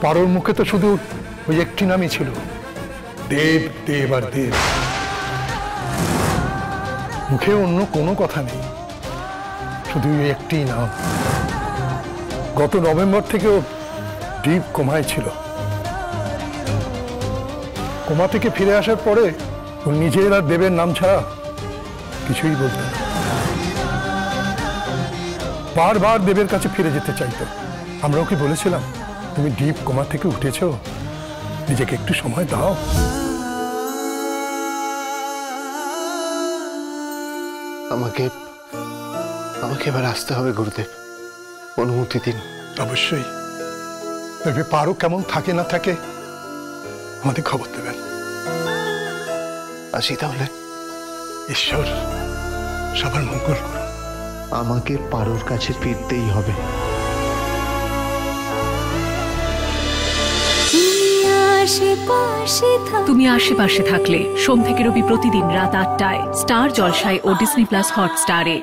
পারোর মুখে তো শুধু ওই একটি নামই ছিল, দেব, দেব আর দেব। মুখে অন্য কোনো কথা নেই, শুধু একটি নাম। গত নভেম্বর থেকেও দীপ কোমায় ছিল। কোমা থেকে ফিরে আসার পরে ও নিজের আর দেবের নাম ছাড়া কিছুই বলতো না। বারবার দেবের কাছে ফিরে যেতে চাইতো। আমরাও কি বলেছিলাম তুমি দীপ কোমা থেকে উঠেছো, নিজেকে একটু সময় দাও? আমাকে আমাকে এবার আসতে হবে গুরুদেব, অনুমতি দিন। অবশ্যই। তবে পারো কেমন থাকে না থাকে আমাদের খবর দেবেন। আসি তাহলে। ঈশ্বর সবার মঙ্গল করুন। আমাকে পারোর কাছে ফিরতেই হবে। তুমি আশেপাশে থাকলে সোম থেকে রবি প্রতিদিন রাত ৮টায় স্টার জলসায় ও ডিজনি প্লাস হটস্টারে।